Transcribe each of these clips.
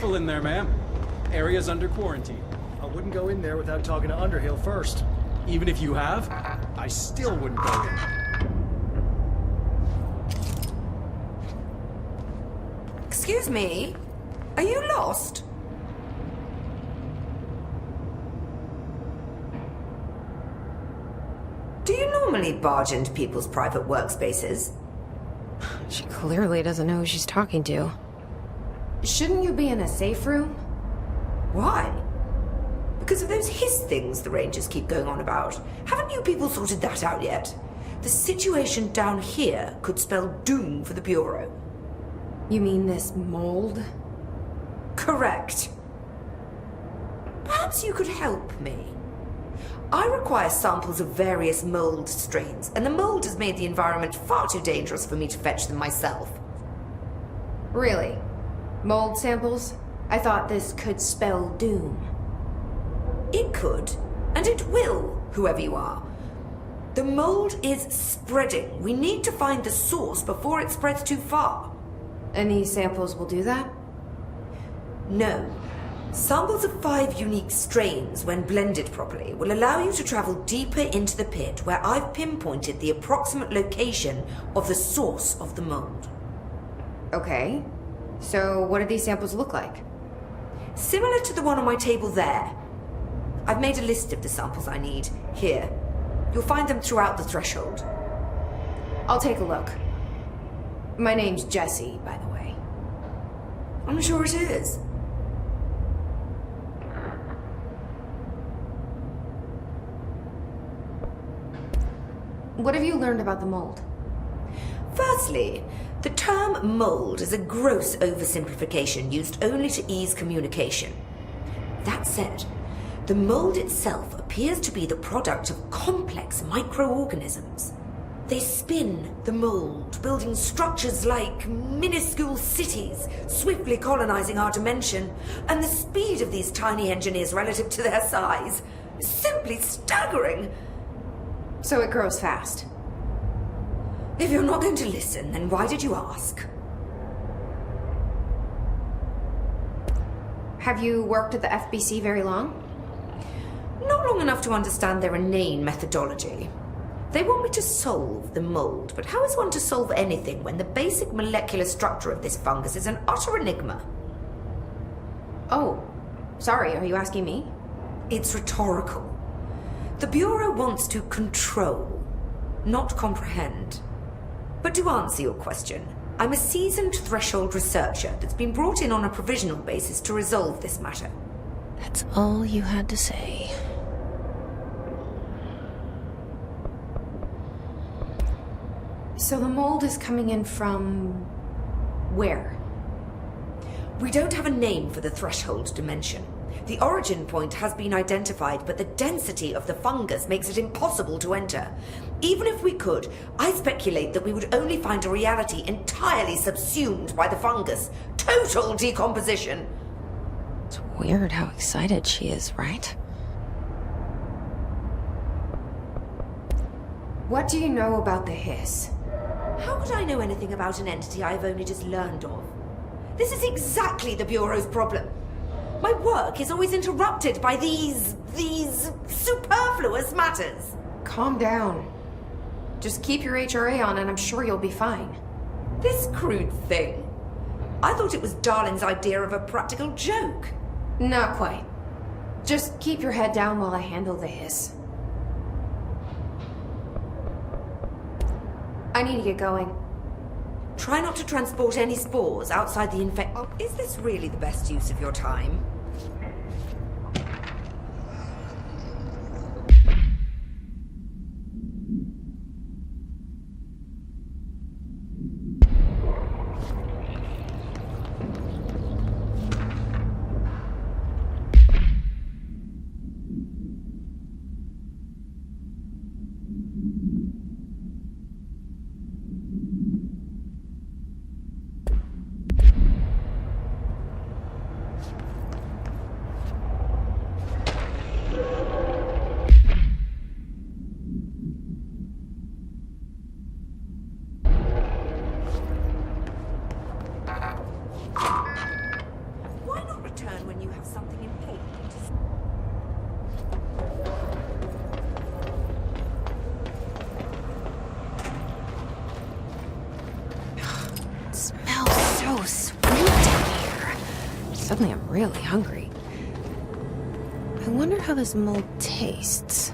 careful in there, ma'am. Area's under quarantine. I wouldn't go in there without talking to Underhill first. Even if you have, I still wouldn't go in. Excuse me? Are you lost? Do you normally barge into people's private workspaces? She clearly doesn't know who she's talking to. Shouldn't you be in a safe room? Why? Because of those hiss things the Rangers keep going on about. Haven't you people sorted that out yet? The situation down here could spell doom for the Bureau. You mean this mold? Correct. Perhaps you could help me. I require samples of various mold strains, and the mold has made the environment far too dangerous for me to fetch them myself. Really? Mold samples? I thought this could spell doom. It could, and it will, whoever you are. The mold is spreading. We need to find the source before it spreads too far. And these samples will do that? No. Samples of 5 unique strains, when blended properly, will allow you to travel deeper into the pit where I've pinpointed the approximate location of the source of the mold. Okay. So what do these samples look like? Similar to the one on my table there. I've made a list of the samples I need. Here. You'll find them throughout the threshold. I'll take a look. My name's Jessie, by the way. I'm sure it is. What have you learned about the mold? Firstly, the term mold is a gross oversimplification used only to ease communication. That said, the mold itself appears to be the product of complex microorganisms. They spin the mold, building structures like minuscule cities, swiftly colonizing our dimension, and the speed of these tiny engineers relative to their size is simply staggering. So it grows fast. If you're not going to listen, then why did you ask? Have you worked at the FBC very long? Not long enough to understand their inane methodology. They want me to solve the mold, but how is one to solve anything when the basic molecular structure of this fungus is an utter enigma? Oh, sorry, are you asking me? It's rhetorical. The Bureau wants to control, not comprehend. But to answer your question, I'm a seasoned threshold researcher that's been brought in on a provisional basis to resolve this matter. That's all you had to say. So the mold is coming in from... where? We don't have a name for the threshold dimension. The origin point has been identified, but the density of the fungus makes it impossible to enter. Even if we could, I speculate that we would only find a reality entirely subsumed by the fungus. Total decomposition. It's weird how excited she is, right? What do you know about the hiss? How could I know anything about an entity I've only just learned of? This is exactly the Bureau's problem. My work is always interrupted by these superfluous matters. Calm down. Just keep your HRA on and I'm sure you'll be fine. This crude thing. I thought it was Darlin's idea of a practical joke. Not quite. Just keep your head down while I handle the hiss. I need to get going. Try not to transport any spores outside the Oh, is this really the best use of your time? Suddenly I'm really hungry. I wonder how this mold tastes.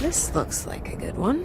This looks like a good one.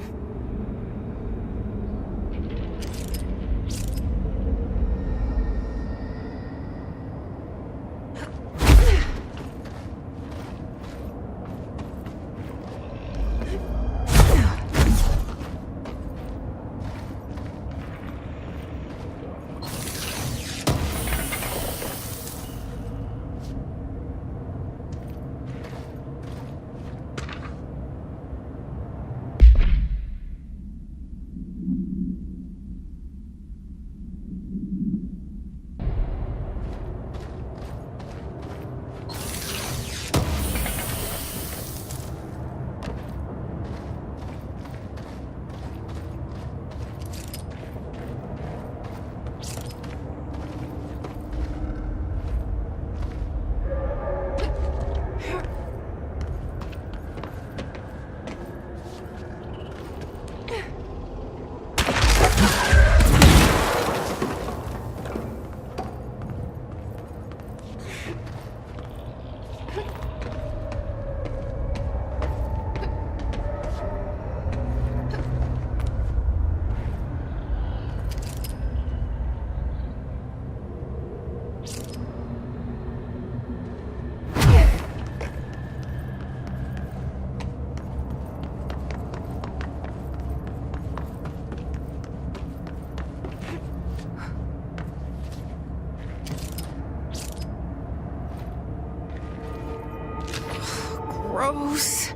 Gross.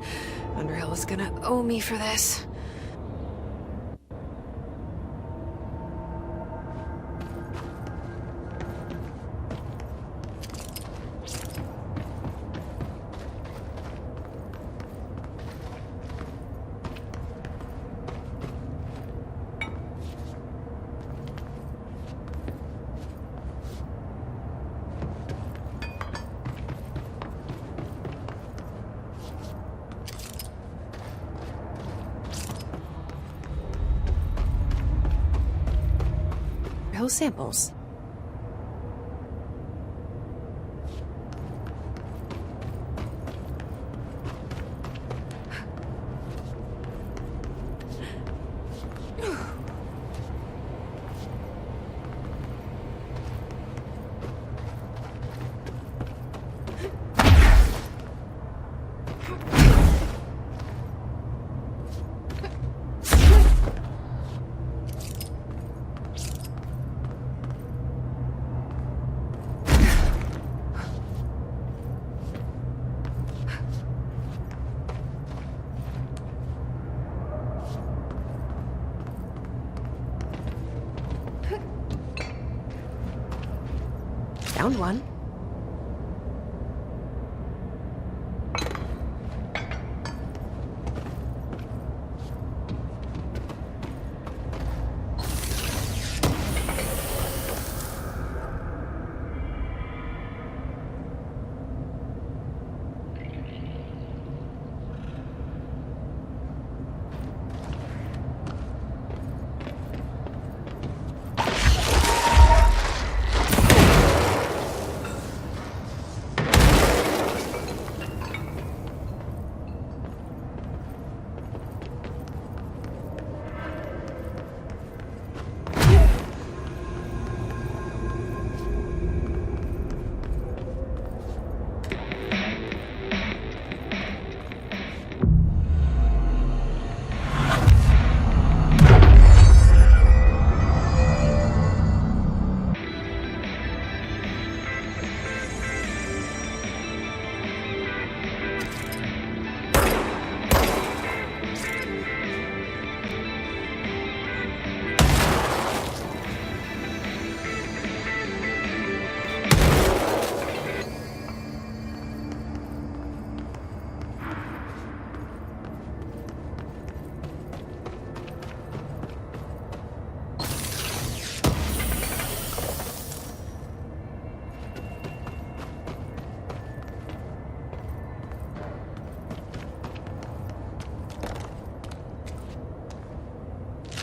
Underhill is gonna owe me for this. Hill samples. Found one.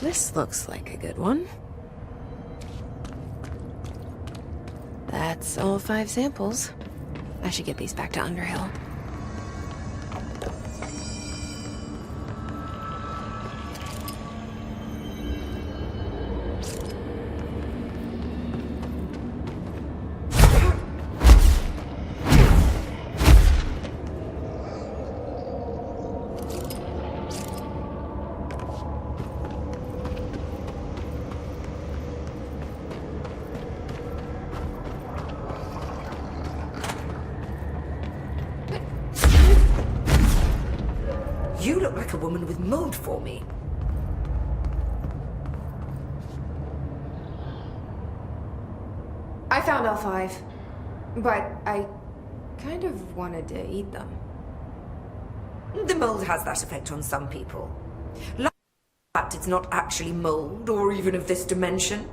This looks like a good one. That's all 5 samples. I should get these back to Underhill. You look like a woman with mold for me. I found all 5, but I kind of wanted to eat them. The mold has that effect on some people. Like the fact it's not actually mold or even of this dimension.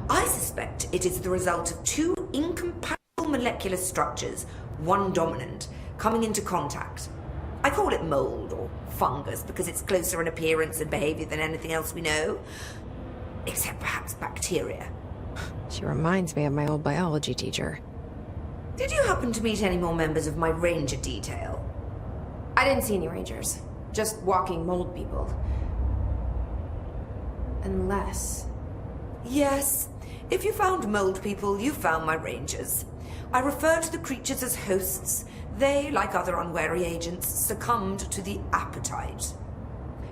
I suspect it is the result of 2 incompatible molecular structures, one dominant, coming into contact. I call it mold or fungus because it's closer in appearance and behavior than anything else we know. Except perhaps bacteria. She reminds me of my old biology teacher. Did you happen to meet any more members of my ranger detail? I didn't see any rangers. Just walking mold people. Unless... Yes. If you found mold people, you found my rangers. I refer to the creatures as hosts. They, like other unwary agents, succumbed to the appetite.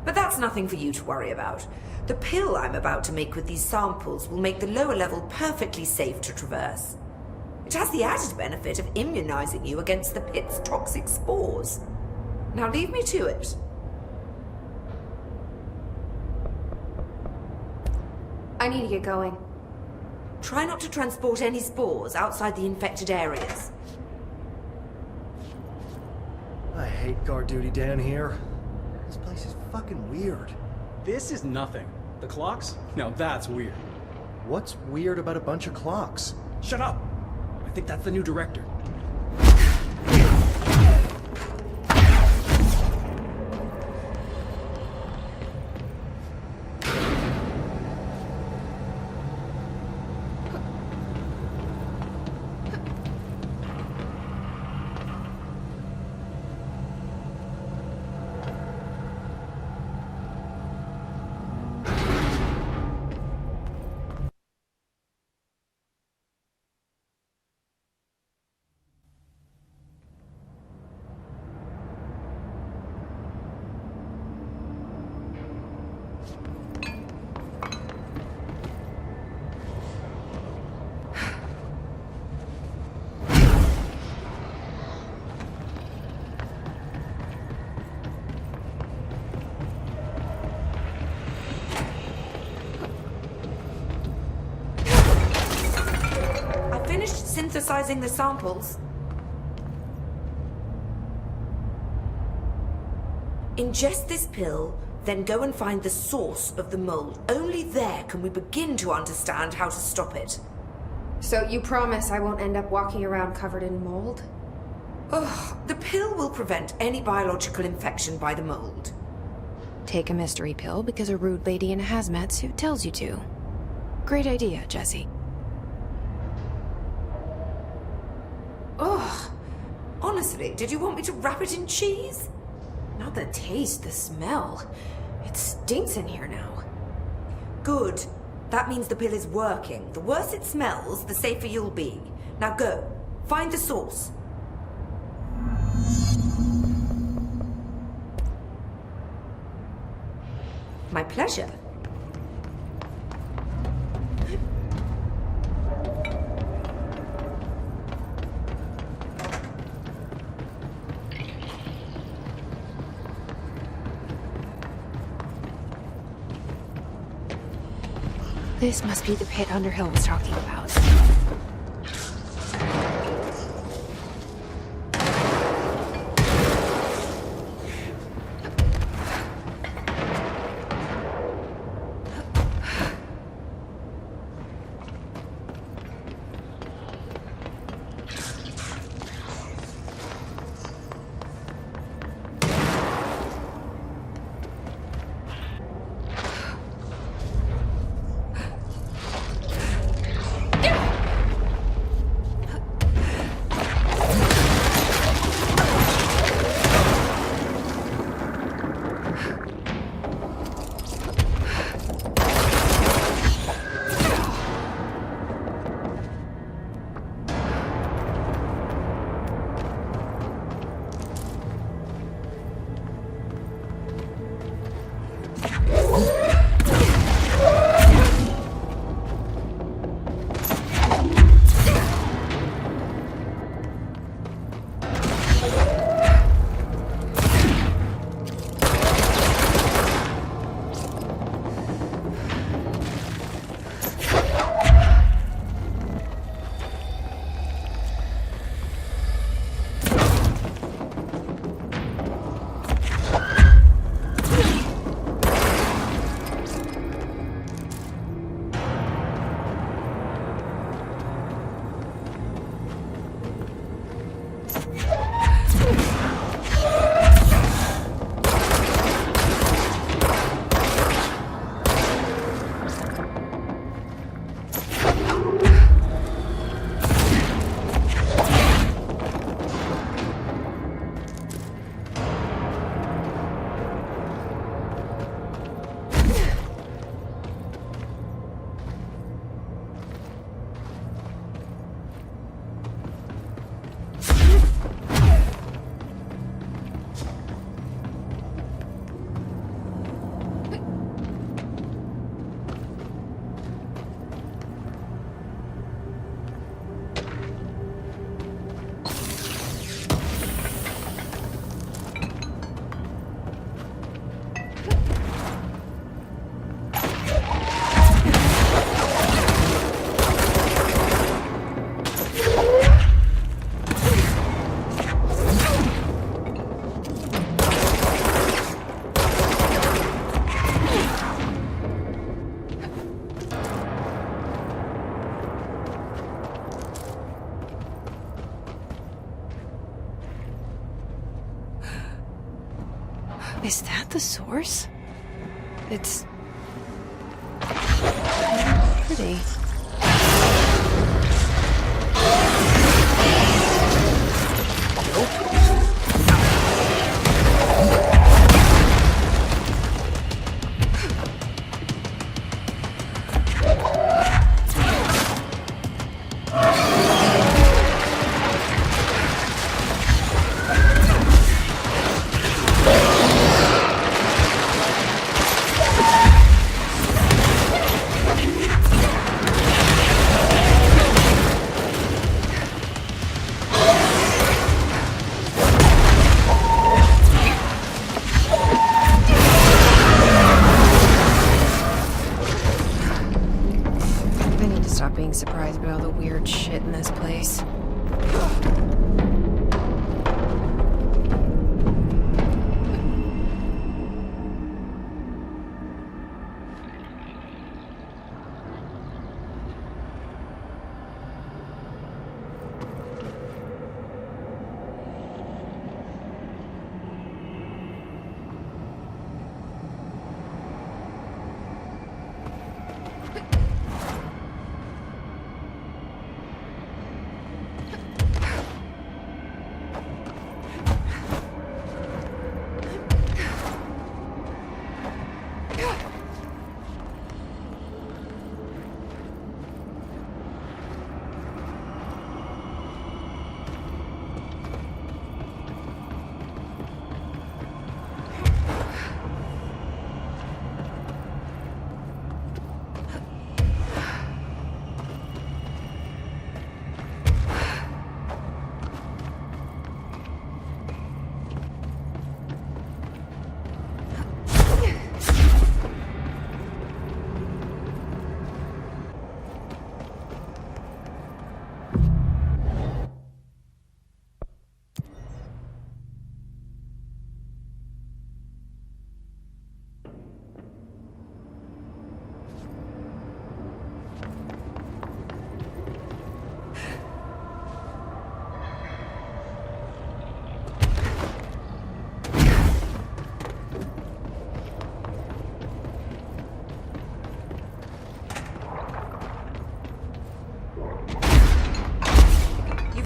But that's nothing for you to worry about. The pill I'm about to make with these samples will make the lower level perfectly safe to traverse. It has the added benefit of immunizing you against the pit's toxic spores. Now leave me to it. I need to get going. Try not to transport any spores outside the infected areas. I hate guard duty down here. This place is fucking weird. This is nothing. The clocks? Now that's weird. What's weird about a bunch of clocks? Shut up! I think that's the new director. Synthesizing the samples. Ingest this pill, then go and find the source of the mold. Only there can we begin to understand how to stop it. So you promise I won't end up walking around covered in mold? Ugh, the pill will prevent any biological infection by the mold. Take a mystery pill because a rude lady in a hazmat suit tells you to. Great idea, Jesse. Ugh. Honestly, did you want me to wrap it in cheese? Not the taste, the smell. It stinks in here now. Good. That means the pill is working. The worse it smells, the safer you'll be. Now go. Find the source. My pleasure. This must be the pit Underhill was talking about. Is that the source? It's pretty. I need to stop being surprised by all the weird shit in this place.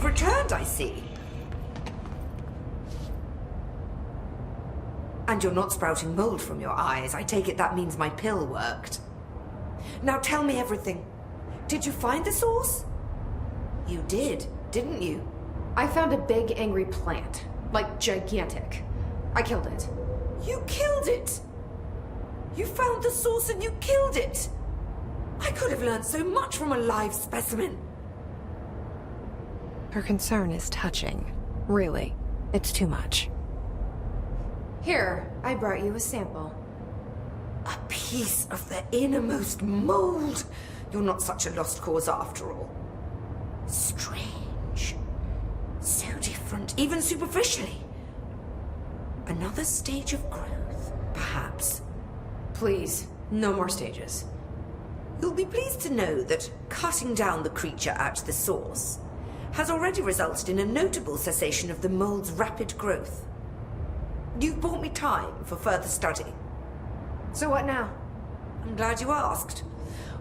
Returned, I see. And you're not sprouting mold from your eyes. I take it that means my pill worked. Now tell me everything. Did you find the source? You did, didn't you? I found a big angry plant. Like, gigantic. I killed it. You killed it! You found the source and you killed it! I could have learned so much from a live specimen. Her concern is touching. Really. It's too much. Here, I brought you a sample. A piece of the innermost mold. You're not such a lost cause after all. Strange. So different, even superficially. Another stage of growth, perhaps. Please, no more stages. You'll be pleased to know that cutting down the creature at the source has already resulted in a notable cessation of the mold's rapid growth. You've bought me time for further study. So what now? I'm glad you asked.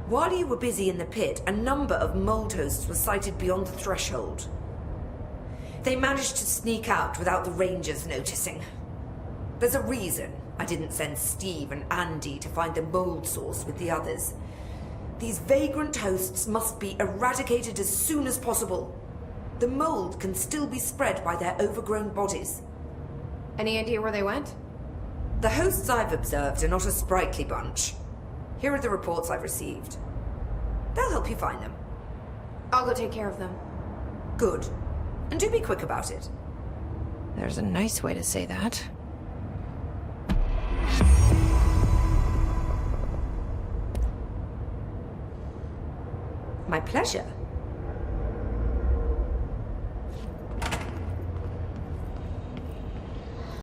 While you were busy in the pit, a number of mold hosts were sighted beyond the threshold. They managed to sneak out without the rangers noticing. There's a reason I didn't send Steve and Andy to find the mold source with the others. These vagrant hosts must be eradicated as soon as possible. The mold can still be spread by their overgrown bodies. Any idea where they went? The hosts I've observed are not a sprightly bunch. Here are the reports I've received. They'll help you find them. I'll go take care of them. Good. And do be quick about it. There's a nice way to say that. My pleasure.